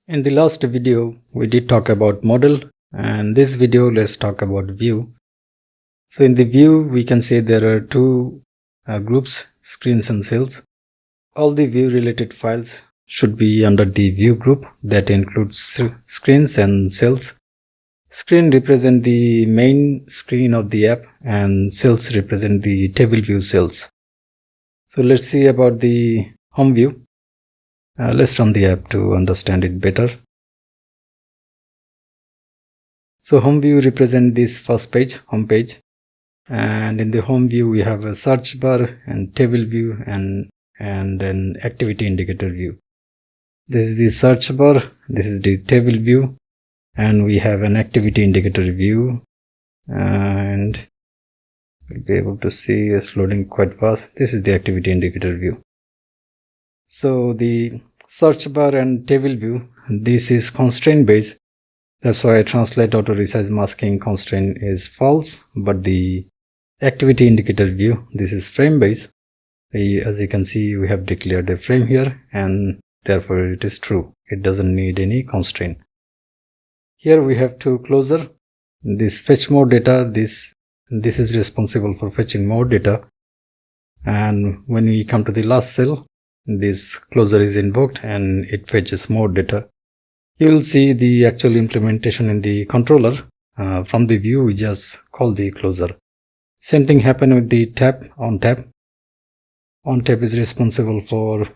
In the last video, we did talk about model, and this video let's talk about view. So in the view, we can say there are two groups, screens and cells. All the view related files should be under the view group that includes screens and cells. Screen represent the main screen of the app and cells represent the table view cells. So let's see about the home view. Let's run the app to understand it better. So home view represents this first page, home page, and in the home view we have a search bar and table view and an activity indicator view. This is the search bar, this is the table view, and we have an activity indicator view, and we'll be able to see it's loading quite fast. This is the activity indicator view. So the search bar and table view, this is constraint based. That's why translate auto resize masking constraint is false, but the activity indicator view, this is frame based. As you can see, we have declared a frame here and therefore it is true. It doesn't need any constraint. Here we have two closure. This fetch more data, this is responsible for fetching more data. And when we come to the last cell, this closure is invoked and it fetches more data. You will see the actual implementation in the controller. From the view, we just call the closure. Same thing happened with the tap, on tap. On tap is responsible for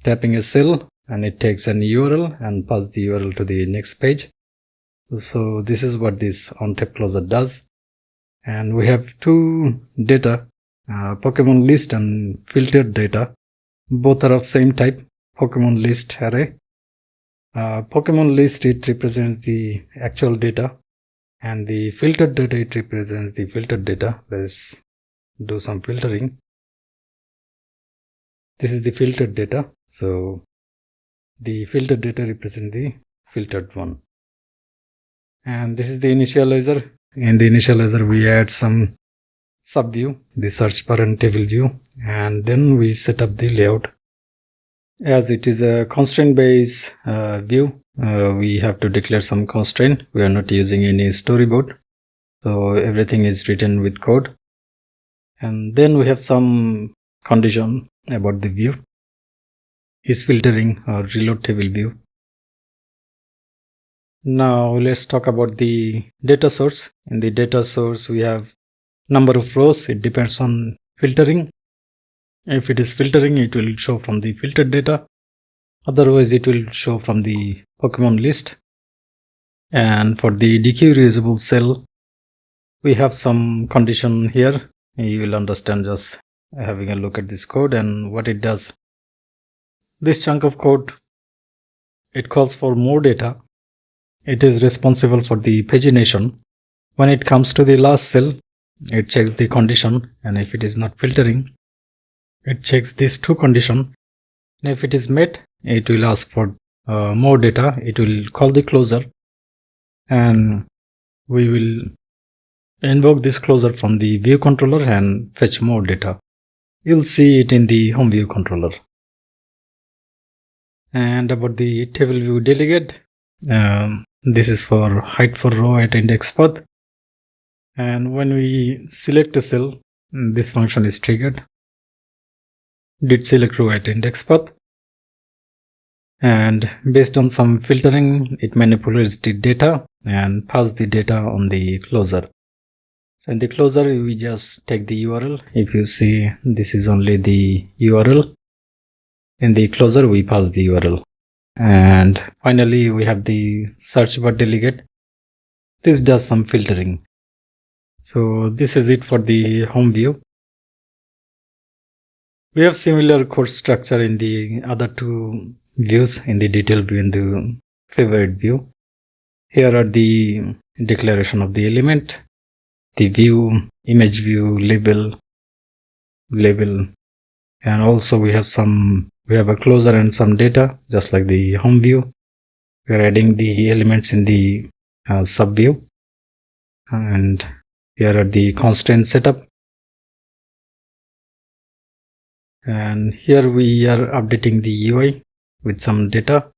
tapping a cell and it takes an URL and passes the URL to the next page. So this is what this on tap closure does. And we have two data, Pokemon list and filtered data. Both are of same type, Pokemon list array. Pokemon list, it represents the actual data, and the filtered data, it represents the filtered data. Let's do some filtering. This is the filtered data. So the filtered data represents the filtered one. And this is the initializer. In the initializer, we add some sub view, the search bar and table view, and then we set up the layout. As it is a constraint based view, we have to declare some constraint. We are not using any storyboard, so everything is written with code. And then we have some condition about the view. Is filtering or reload table view. Now let's talk about the data source. In the data source, we have number of rows. It depends on filtering. If it is filtering, it will show from the filtered data. Otherwise, it will show from the Pokemon list. And for the dequeryable cell, we have some condition here. You will understand just having a look at this code and what it does. This chunk of code, it calls for more data. It is responsible for the pagination. When it comes to the last cell, it checks the condition, and if it is not filtering, it checks these two conditions. And if it is met, it will ask for more data. It will call the closure, and we will invoke this closure from the view controller and fetch more data. You'll see it in the home view controller. And about the table view delegate, this is for height for row at index path. And when we select a cell, this function is triggered. Did select row at index path, and based on some filtering, it manipulates the data and pass the data on the closure. So in the closure, we just take the URL. If you see, this is only the URL. In the closure, we pass the URL. And finally, we have the search bar delegate. This does some filtering. So this is it for the home view. We have similar code structure in the other two views, in the detail view and the favorite view. Here are the declaration of the element, the view, image view, label, and also we have a closure and some data, just like the home view. We are adding the elements in the sub view, and here are the constraint setup. And here we are updating the UI with some data.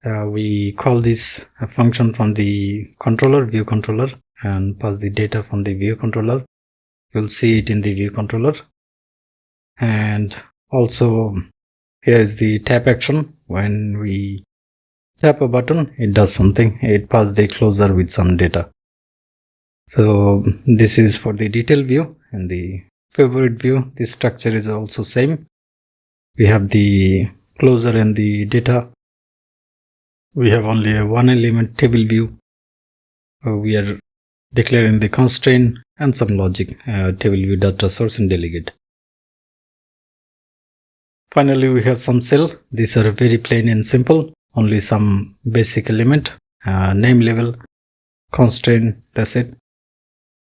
We call this a function from the controller, view controller, and pass the data from the view controller. You'll see it in the view controller. And also here is the tap action. When we tap a button, it does something. It passes the closure with some data. So this is for the detail view. And the favorite view, the structure is also same. We have the closure and the data. We have only a one element table view. We are declaring the constraint and some logic, table view, data source, and delegate. Finally, we have some cell. These are very plain and simple. Only some basic element, name level, constraint, that's it.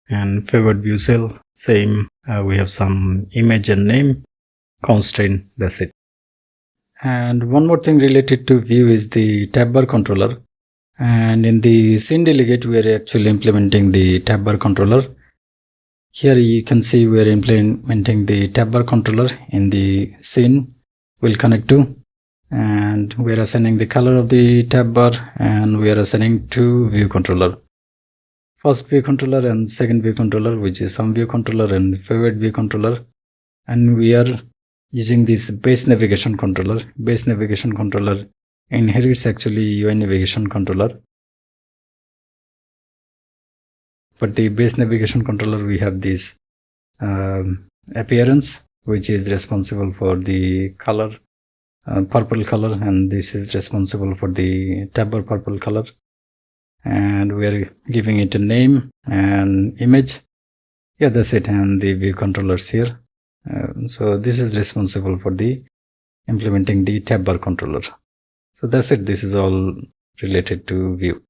And favorite view cell, same. We have some image and name, constraint, that's it. And one more thing related to view is the tab bar controller. And in the scene delegate, we are actually implementing the tab bar controller. Here you can see we are implementing the tab bar controller in the scene we'll connect to. And we are assigning the color of the tab bar, and we are assigning two view controller. First view controller and second view controller, which is some view controller and favorite view controller. And we are using this base navigation controller. Base navigation controller inherits actually UI navigation controller. But the base navigation controller, we have this appearance, which is responsible for the color, purple color, and this is responsible for the tab bar purple color. And we are giving it a name and image. Yeah, that's it. And the view controllers here. So this is responsible for the implementing the tab bar controller. So that's it. This is all related to view.